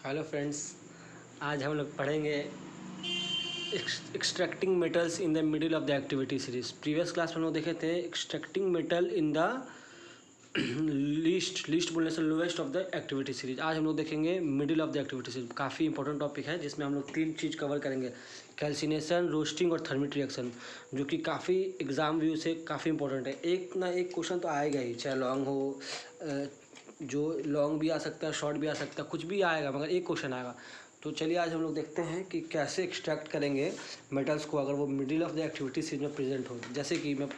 Hello friends, आज हम लोग पढ़ेंगे extracting metals in the middle of the activity series. Previous class में हम लोग देखे थे extracting metal in the least बोलने से lowest of the activity series. आज हम लोग देखेंगे middle of the activity series. काफ़ी इंपॉर्टेंट टॉपिक है जिसमें हम लोग 3 चीज़ कवर करेंगे, कैल्सिनेशन, रोस्टिंग और थर्मिट रिएक्शन, जो कि काफ़ी एग्जाम व्यू से काफ़ी इंपॉर्टेंट है। एक ना एक क्वेश्चन तो आएगा ही, चाहे लॉन्ग हो, जो लॉन्ग भी आ सकता है, शॉर्ट भी आ सकता है, कुछ भी आएगा, मगर एक क्वेश्चन आएगा। तो चलिए आज हम लोग देखते हैं कि कैसे एक्सट्रैक्ट करेंगे मेटल्स को अगर वो middle of the activity series में प्रेजेंट हो। जैसे कि मैं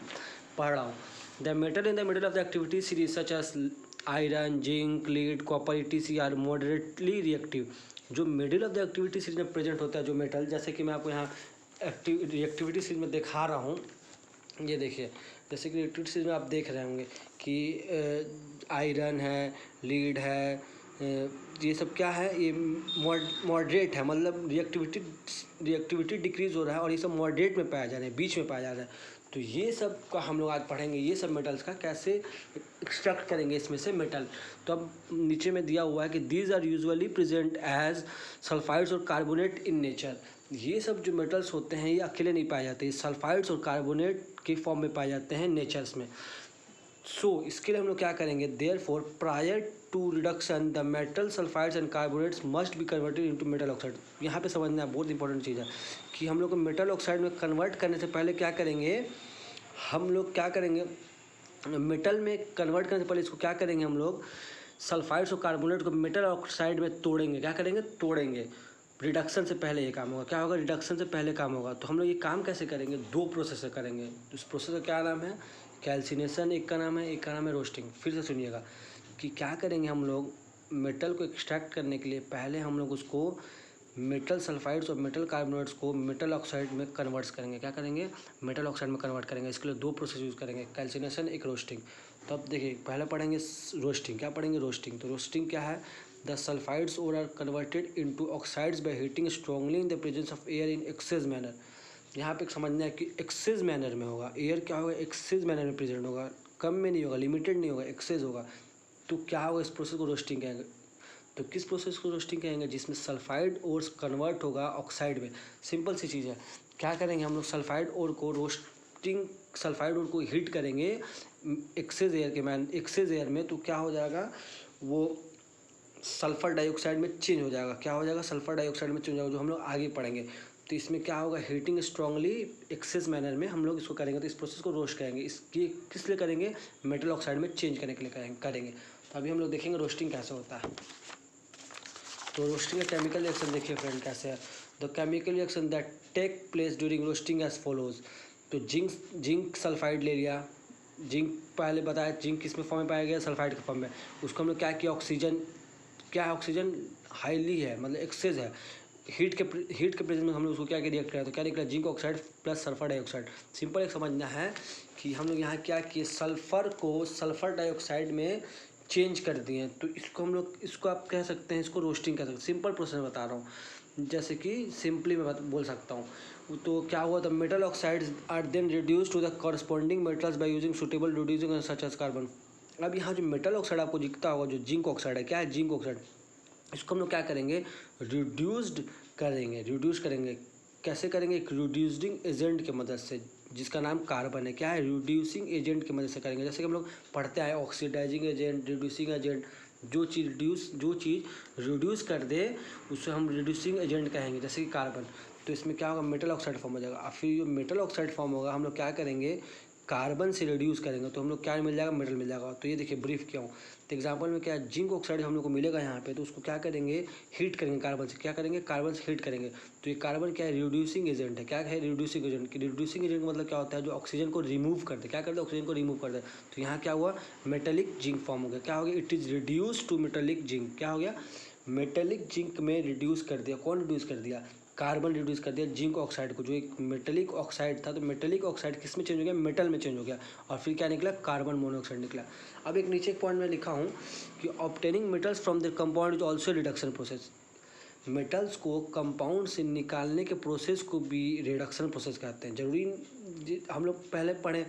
पढ़ रहा हूँ, the metal in the middle of the activity series such as iron, zinc, lead, copper, ETC are moderately reactive. जो middle of the activity series में प्रेजेंट होता है जो मेटल, जैसे कि मैं आपको यहाँ रिएक्टिविटी सीरीज में दिखा रहा हूँ, ये देखिए, जैसे कि रिएक्टिविटी सीरीज में आप देख रहे होंगे कि आयरन है, लीड है, ये सब क्या है, ये मॉडरेट है, मतलब रिएक्टिविटी डिक्रीज हो रहा है और ये सब मॉडरेट में पाया जा रहा है, बीच में पाया जा रहा है। तो ये सब का हम लोग आज पढ़ेंगे, ये सब मेटल्स का कैसे एक्सट्रैक्ट करेंगे इसमें से मेटल। तो अब नीचे में दिया हुआ है कि these are usually present as sulphides और कार्बोनेट इन नेचर। ये सब जो मेटल्स होते हैं ये अकेले नहीं पाए जाते, ये सल्फाइड्स और कार्बोनेट के फॉर्म में पाए जाते हैं नेचर्स में। इसके लिए हम लोग क्या करेंगे, therefore prior to reduction the metal sulphides and carbonates must be converted into metal oxide. यहाँ पे समझना बहुत इंपॉर्टेंट चीज़ है कि हम लोग को मेटल ऑक्साइड में कन्वर्ट करने से पहले क्या करेंगे, हम लोग क्या करेंगे, मेटल में कन्वर्ट करने से पहले इसको क्या करेंगे, हम लोग सल्फाइड्स और कार्बोनेट को मेटल ऑक्साइड में तोड़ेंगे। क्या करेंगे, तोड़ेंगे। रिडक्शन से पहले ये काम होगा। क्या होगा, रिडक्शन से पहले काम होगा। तो हम लोग ये काम कैसे करेंगे, 2 प्रोसेस से करेंगे। उस प्रोसेस का क्या नाम है, कैल्सिनेशन एक का नाम है, एक का नाम है रोस्टिंग। फिर से सुनिएगा कि क्या करेंगे, हम लोग मेटल को एक्सट्रैक्ट करने के लिए पहले हम लोग उसको मेटल सल्फाइड्स और मेटल कार्बोनेट्स को मेटल ऑक्साइड में कन्वर्ट्स करेंगे। क्या करेंगे, मेटल ऑक्साइड में कन्वर्ट करेंगे। इसके लिए 2 प्रोसेस यूज़ करेंगे, कैल्सिनेशन, एक रोस्टिंग। तो अब देखिए, पहले पढ़ेंगे रोस्टिंग। क्या पढ़ेंगे, रोस्टिंग। तो रोस्टिंग क्या है, the sulphides ore are converted into oxides by heating strongly in the presence of air in excess manner. यहाँ पे समझना है कि एक्सेस मैनर में होगा। एयर क्या होगा, एक्सेस मैनर में प्रेजेंट होगा, कम में नहीं होगा, लिमिटेड नहीं होगा, एक्सेस होगा। तो क्या होगा, इस प्रोसेस को रोस्टिंग कहेंगे। तो किस प्रोसेस को रोस्टिंग कहेंगे, जिसमें सल्फाइड और कन्वर्ट होगा ऑक्साइड में। सिंपल सी चीज़ है। क्या करेंगे, हम लोग सल्फाइड और को रोस्टिंग, सल्फाइड और को हीट करेंगे एक्सेस एयर में। तो क्या हो जाएगा, वो सल्फर डाइऑक्साइड में चेंज हो जाएगा। क्या हो जाएगा, सल्फर डाइऑक्साइड में चेंज हो जाएगा, जो हम लोग आगे पढ़ेंगे। तो इसमें क्या होगा, हीटिंग स्ट्रांगली एक्सेस मैनर में हम लोग इसको करेंगे। तो इस प्रोसेस को रोस्ट करेंगे। इसकी किस लिए करेंगे, मेटल ऑक्साइड में चेंज करने के लिए करेंगे। तो अभी हम लोग देखेंगे रोस्टिंग कैसे होता है। तो रोस्टिंग का केमिकल रिएक्शन देखिए फ्रेंड कैसे है। The chemical reaction that take place during roasting as follows. तो जिंक सल्फाइड ले लिया। जिंक पहले बताया, जिंक किस में फॉर्म में पाया गया, सल्फाइड के फॉर्म में। उसको हम लोग क्या किया, ऑक्सीजन, क्या है, ऑक्सीजन हाईली है, मतलब एक्सेस है। हीट के प्रेजेंस में हम लोग उसको क्या रिएक्ट करा, तो क्या निकला, zinc oxide plus sulphur dioxide. Simple एक समझना है कि हम लोग यहाँ क्या किए, सल्फर को सल्फर डाइऑक्साइड में चेंज कर दिए। तो इसको हम लोग, इसको आप कह सकते हैं, इसको रोस्टिंग कह सकते हैं। सिंपल प्रोसेस बता रहा हूँ, जैसे कि सिंपली मैं बोल सकता हूँ। तो क्या हुआ, the metal oxides are then reduce to the corresponding metals by using suitable reducing such as carbon. अब यहाँ जो मेटल ऑक्साइड आपको दिखता होगा, जो जिंक ऑक्साइड है, क्या है, जिंक ऑक्साइड, इसको हम लोग क्या करेंगे, रिड्यूस करेंगे। कैसे करेंगे, एक रिड्यूसिंग एजेंट की मदद से, जिसका नाम कार्बन है। क्या है, रिड्यूसिंग एजेंट की मदद से करेंगे। जैसे कि हम लोग पढ़ते आए, ऑक्सीडाइजिंग एजेंट, रिड्यूसिंग एजेंट। जो चीज़ रिड्यूस कर दे उसे हम रिड्यूसिंग एजेंट कहेंगे, जैसे कि कार्बन। तो इसमें क्या होगा, मेटल ऑक्साइड फॉर्म हो जाएगा। और फिर जो मेटल ऑक्साइड फॉर्म होगा, हम लोग क्या करेंगे, कार्बन से रिड्यूस करेंगे, तो हम लोग क्या मिल जाएगा, मेटल मिल जाएगा। तो ये देखिए ब्रीफ किया हूँ। तो एग्जांपल में क्या है, जिंक ऑक्साइड हम लोग को मिलेगा यहाँ पे, तो उसको क्या करेंगे, हीट करेंगे कार्बन से। क्या करेंगे, कार्बन से हीट करेंगे। तो ये कार्बन क्या है, रिड्यूसिंग एजेंट है। क्या है, रिड्यूसिंग एजेंट। रिड्यूसिंग एजेंट का मतलब क्या होता है, जो ऑक्सीजन को रिमूव कर दे। क्या कर दे, ऑक्सीजन को रिमूव कर दे। तो यहाँ क्या हुआ, मेटेलिक जिंक फॉर्म हो गया। क्या हो गया, it is reduce to metallic zinc. क्या हो गया, मेटेलिक जिंक में रिड्यूस कर दिया। कौन रिड्यूस कर दिया, कार्बन रिड्यूस कर दिया जिंक ऑक्साइड को, जो एक मेटेलिक ऑक्साइड था। तो मेटेलिक ऑक्साइड किस में चेंज हो गया, मेटल में चेंज हो गया। और फिर क्या निकला, कार्बन मोनोऑक्साइड निकला। अब एक नीचे एक पॉइंट में लिखा हूँ कि obtaining metals from the compound is also reduction process. Metals को कंपाउंड से निकालने के प्रोसेस को भी रिडक्शन प्रोसेस कहते हैं। जरूरी हम लोग पहले पढ़ें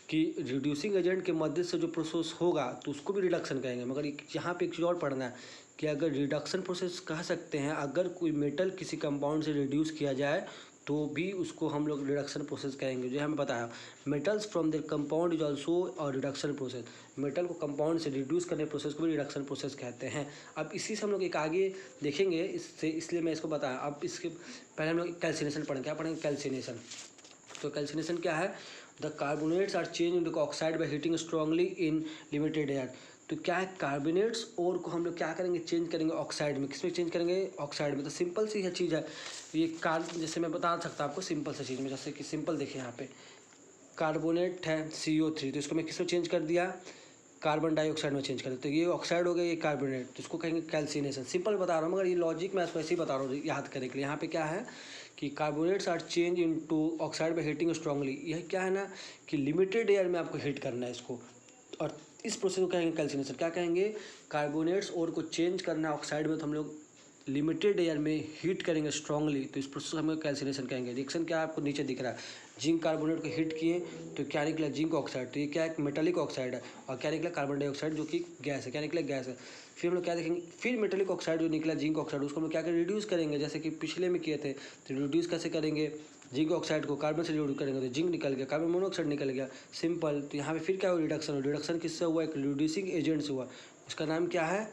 कि रिड्यूसिंग एजेंट के मदद से जो प्रोसेस होगा तो उसको भी रिडक्शन कहेंगे, मगर यहाँ पे एक चीज़ और पढ़ना है कि अगर रिडक्शन प्रोसेस कह सकते हैं, अगर कोई मेटल किसी कंपाउंड से रिड्यूस किया जाए तो भी उसको हम लोग रिडक्शन प्रोसेस कहेंगे। जो हमें बताया metals from there compound is also और रिडक्शन प्रोसेस, मेटल को कंपाउंड से रिड्यूस करने प्रोसेस को भी रिडक्शन प्रोसेस कहते हैं। अब इसी से हम लोग एक आगे देखेंगे इससे, इसलिए मैं इसको बताया। अब इसके पहले हम लोग कैल्सिनेशन पढ़ेंगे। क्या पढ़ेंगे? कैल्सिनेशन। तो कैल्सिनेशन क्या है? The carbonates are change into oxide by heating strongly in limited air. तो क्या है, कार्बोनेट्स और को हम लोग क्या करेंगे? चेंज करेंगे ऑक्साइड में। किस में चेंज करेंगे? ऑक्साइड में। तो सिंपल सी है चीज़ है ये। जैसे मैं बता सकता हूँ आपको सिंपल सी चीज़ में, जैसे कि सिंपल देखिए यहाँ पे कार्बोनेट है CO3, तो इसको मैं किस में चेंज कर दिया? कार्बन डाइऑक्साइड में चेंज कर दिया। तो ये ऑक्साइड हो गया, ये कार्बोनेट, तो इसको कहेंगे कैल्सिनेशन। सिंपल बता रहा हूँ मगर ये लॉजिक मैं ऐसे ही बता रहा हूँ याद करने के लिए। यहाँ पे क्या है कि carbonates are change into oxide by heating strongly. यह क्या है ना कि लिमिटेड एयर में आपको हीट करना है इसको, और इस प्रोसेस को कहेंगे कैल्सिनेशन। क्या कहेंगे? कार्बोनेट्स और को चेंज करना है ऑक्साइड में, तो हम लोग लिमिटेड एयर में हीट करेंगे स्ट्रांगली, तो इस प्रोसेस को हम लोग कैल्सिनेशन कहेंगे। रिएक्शन क्या आपको नीचे दिख रहा है, जिंक कार्बोनेट को हीट किए तो क्या निकला? Zinc oxide. तो ये क्या है? मेटालिक ऑक्साइड है। और क्या निकला? कार्बन डाइऑक्साइड, जो कि गैस है। क्या निकला? गैस है। फिर हम लोग क्या देखेंगे? फिर मेटालिक ऑक्साइड जो निकला जिंक ऑक्साइड, उसको हम लोग क्या करें? रिड्यूस करेंगे, जैसे कि पिछले में किए थे। तो रिड्यूस कैसे करेंगे? जिंक ऑक्साइड को कार्बन से रिड्यूस करेंगे तो जिंक निकल गया, कार्बन मोनोऑक्साइड निकल गया, सिंपल। तो यहाँ पे फिर क्या हुआ? रिडक्शन। रिडक्शन किससे हुआ? एक रिड्यूसिंग एजेंट से हुआ, उसका नाम क्या है?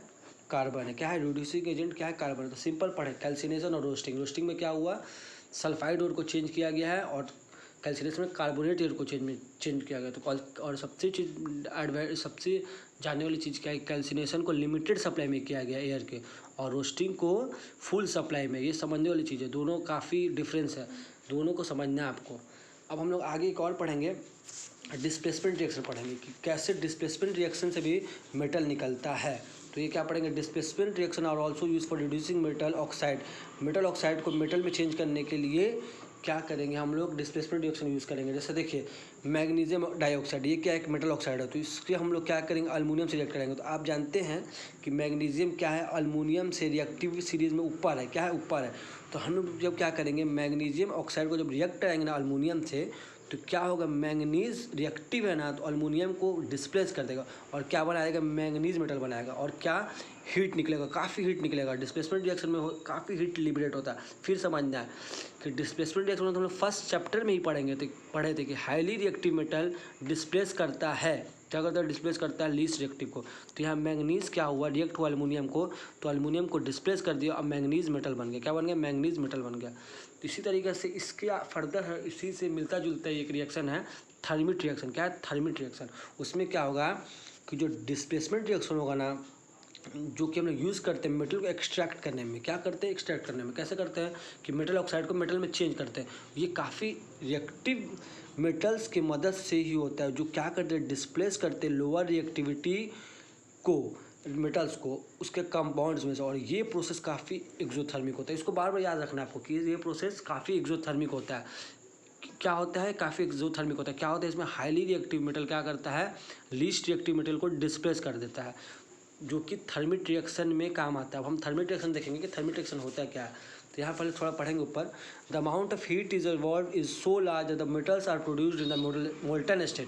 कार्बन है। क्या है? रिड्यूसिंग एजेंट क्या है? कार्बन है। तो सिंपल पढ़े कैल्सिनेशन और रोस्टिंग। रोस्टिंग में क्या हुआ? सल्फाइड ओर को चेंज किया गया है, और कैल्सिनेशन में कार्बोनेट एयर को चेंज किया गया। तो और सबसे जानने वाली चीज़ क्या है? कैल्सिनेशन को लिमिटेड सप्लाई में किया गया एयर के, और रोस्टिंग को फुल सप्लाई में। ये समझने वाली चीज़ है, दोनों काफ़ी डिफरेंस है, दोनों को समझना है आपको। अब हम लोग आगे एक और पढ़ेंगे, डिस्प्लेसमेंट रिएक्शन पढ़ेंगे कि कैसे डिस्प्लेसमेंट रिएक्शन से भी मेटल निकलता है। तो ये क्या पढ़ेंगे? Displacement reaction are also use for reducing metal oxide. Metal oxide को मेटल में चेंज करने के लिए क्या करेंगे हम लोग? डिस्प्लेसमेंट रिएक्शन यूज़ करेंगे। जैसे देखिए मैग्नीशियम डाइऑक्साइड, ये क्या एक मेटल ऑक्साइड है, तो इसके हम लोग क्या करेंगे? अल्मोनियम से रिएक्ट करेंगे। तो आप जानते हैं कि मैग्नीशियम क्या है? अल्मोनियम से रिएक्टिव सीरीज में ऊपर है। क्या है? ऊपर है। तो हम लोग जब क्या करेंगे? मैग्नीशियम ऑक्साइड को जब रिएक्ट कराएंगे ना अल्मोनियम से, तो क्या होगा? मैंगनीज रिएक्टिव है ना, तो अल्मोनियम को डिस्प्लेस कर देगा और क्या बनाएगा? मैंगनीज मेटल बनाएगा, और क्या हीट निकलेगा, काफ़ी हीट निकलेगा। डिस्प्लेसमेंट रिएक्शन में काफ़ी हीट लिबरेट होता है। फिर समझना है कि डिस्प्लेसमेंट रिएक्शन हम लोग फर्स्ट चैप्टर में ही पढ़े थे कि हाईली रिएक्टिव मेटल डिस्प्लेस करता है। क्या करता है? डिस्प्लेस करता है लीस्ट रिएक्टिव को। तो यहाँ मैंगनीज क्या हुआ? रिएक्ट हुआ अल्मोनियम को, तो अल्मोनियम को डिस्प्लेस कर दिया, अब मैंगनीज मेटल बन गया। क्या बन गया? मैंगनीज मेटल बन गया। तो इसी तरीके से इसके फर्दर है, इसी से मिलता जुलता एक रिएक्शन है थर्मिट रिएक्शन। क्या है? Thermite reaction. उसमें क्या होगा कि जो डिस्प्लेसमेंट रिएक्शन होगा ना, जो कि हम लोग यूज़ करते हैं मेटल को एक्सट्रैक्ट करने में। क्या करते हैं? एक्सट्रैक्ट करने में। कैसे करते हैं कि मेटल ऑक्साइड को मेटल में चेंज करते हैं। ये काफ़ी रिएक्टिव मेटल्स की मदद से ही होता है, जो क्या करते हैं? डिस्प्लेस करते हैं लोअर रिएक्टिविटी को, मेटल्स को उसके कंपाउंड्स में से। और ये प्रोसेस काफ़ी एक्सोथर्मिक होता है। इसको बार बार याद रखना आपको कि ये प्रोसेस काफ़ी एक्सोथर्मिक होता है। क्या होता है? काफ़ी एक्सोथर्मिक होता है। क्या होता है इसमें? हाईली रिएक्टिव मेटल क्या करता है? लीस्ट रिएक्टिव मेटल को डिस्प्लेस कर देता है, जो कि थर्मिट रिएक्शन में काम आता है। अब हम थर्मिट रिएक्शन देखेंगे कि थर्मिट रिएक्शन होता है क्या है। तो यहाँ पहले थोड़ा पढ़ेंगे ऊपर। The amount of heat is evolve is so large the metals are produced in the molten state.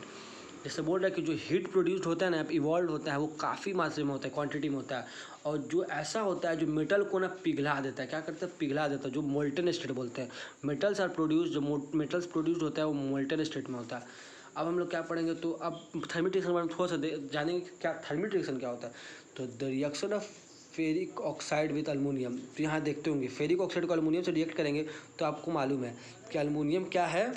जैसे बोल रहा है कि जो हीट प्रोड्यूस्ड होता है ना, इवॉल्व होता है, वो काफ़ी मात्रा में होता है, क्वांटिटी में होता है, और जो ऐसा होता है जो मेटल को ना पिघला देता है। क्या करता है? पिघला देता है, जो मोल्टन स्टेट बोलते हैं। मेटल्स आर प्रोड्यूस्ड, जो मेटल्स प्रोड्यूस्ड होता है वो मोल्टन स्टेट में होता है। अब हम लोग क्या पढ़ेंगे? तो अब थर्मिट रिएक्शन के बारे में थोड़ा सा जानेंगे कि क्या थर्मिट रिएक्शन क्या होता है। तो the reaction of ferric oxide with aluminium. तो यहाँ देखते होंगे फेरिक ऑक्साइड को अल्मोनियम से रिएक्ट करेंगे, तो आपको मालूम है कि अल्मोनियम क्या है।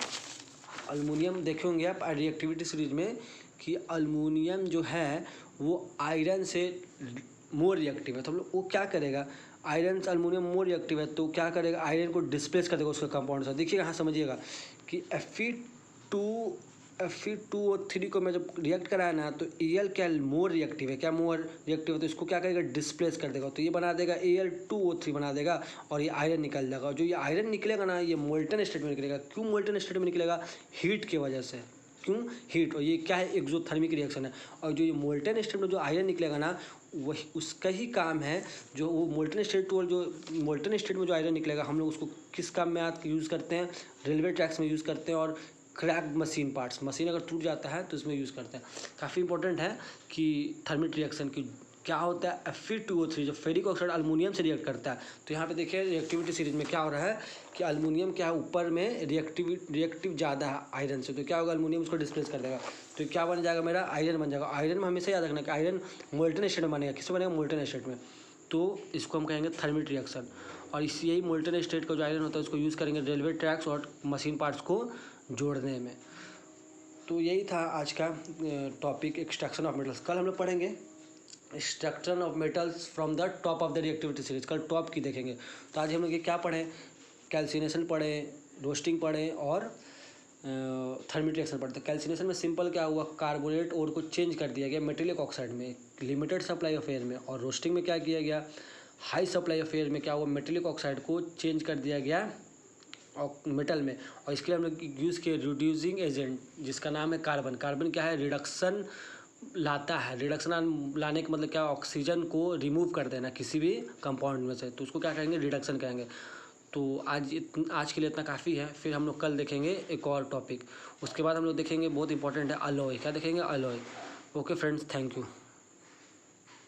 अल्मोनियम देखे होंगे आप रिएक्टिविटी सीरीज में कि अल्मोनियम जो है वो आयरन से मोर रिएक्टिव है। तो हम लोग वो क्या करेगा? आयरन से अल्मोनियम मोर रिएक्टिव है, तो क्या करेगा? आयरन को डिस्प्लेस कर देगा उसके कंपाउंड से। देखिएगा, हाँ समझिएगा कि Fe2O3 को मैं जब रिएक्ट कराया ना, तो Al क्या मोर रिएक्टिव है। क्या मोर रिएक्टिव है? तो इसको क्या करेगा? डिस्प्लेस कर देगा, तो ये बना देगा Al2O3 बना देगा, और ये आयरन निकल जाएगा। और जो ये आयरन निकलेगा ना, ये मोल्टन स्टेट में निकलेगा। क्यों मोल्टन स्टेट में निकलेगा? हीट की वजह से। क्यों? हीट। और ये क्या है? एक्सोथर्मिक रिएक्शन है। और जो ये मोल्टन स्टेट में जो आयरन निकलेगा ना, वही उसका ही काम है, जो वो मोल्टन स्टेट और जो मोल्टन स्टेट में जो आयरन निकलेगा, हम लोग उसको किस काम में यूज़ करते हैं? रेलवे ट्रैक्स में यूज़ करते हैं, और क्रैक मशीन पार्ट्स, मशीन अगर टूट जाता है तो इसमें यूज़ करते हैं। काफ़ी इंपॉर्टेंट है कि थर्मिट रिएक्शन की क्या होता है Fe2O3, जो फेरिक ऑक्साइड अल्मोनियम से रिएक्ट करता है। तो यहाँ पे देखिए रिएक्टिविटी सीरीज में क्या हो रहा है कि अल्मोनियम क्या है ऊपर में रिएक्टिव ज़्यादा है आयरन से, तो क्या होगा अल्मोनियम उसको डिस्प्लेस कर देगा, तो क्या बन जाएगा मेरा आयरन बन जाएगा। आयरन में हमेशा याद रखना कि आयरन मोल्टन स्टेट में बनेगा, किसमें बनेगा मोल्टन स्टेट में, तो इसको हम कहेंगे थर्मिट रिएक्शन। और इसी यही मोल्टन स्टेट का जो आयरन होता है उसको यूज़ करेंगे रेलवे ट्रैक्स और मशीन पार्ट्स को जोड़ने में। तो यही था आज का टॉपिक एक्सट्रैक्शन ऑफ मेटल्स। कल हम लोग पढ़ेंगे extraction of metals from the top of the reactivity series, कल टॉप की देखेंगे। तो आज हम लोग ये क्या पढ़ें, कैल्सिनेशन पढ़ें, रोस्टिंग पढ़ें और थर्मिट रिएक्शन पढ़ते। कैल्सिनेशन में सिंपल क्या हुआ, कार्बोनेट ओर को चेंज कर दिया गया मेटेलिक ऑक्साइड में लिमिटेड सप्लाई ऑफ एयर में, और रोस्टिंग में क्या किया गया, हाई सप्लाई ऑफ एयर में क्या हुआ मेटेलिक ऑक्साइड को चेंज कर दिया गया मेटल में। और इसके लिए हम लोग यूज़ किए रिड्यूसिंग एजेंट जिसका नाम है कार्बन। कार्बन क्या है, रिडक्शन लाता है। रिडक्शन लाने का मतलब क्या, ऑक्सीजन को रिमूव कर देना किसी भी कंपाउंड में से, तो उसको क्या कहेंगे, रिडक्शन कहेंगे। तो आज के लिए इतना काफ़ी है, फिर हम लोग कल देखेंगे एक और टॉपिक। उसके बाद हम लोग देखेंगे बहुत इंपॉर्टेंट है अलॉय, क्या देखेंगे alloy. Okay friends, thank you.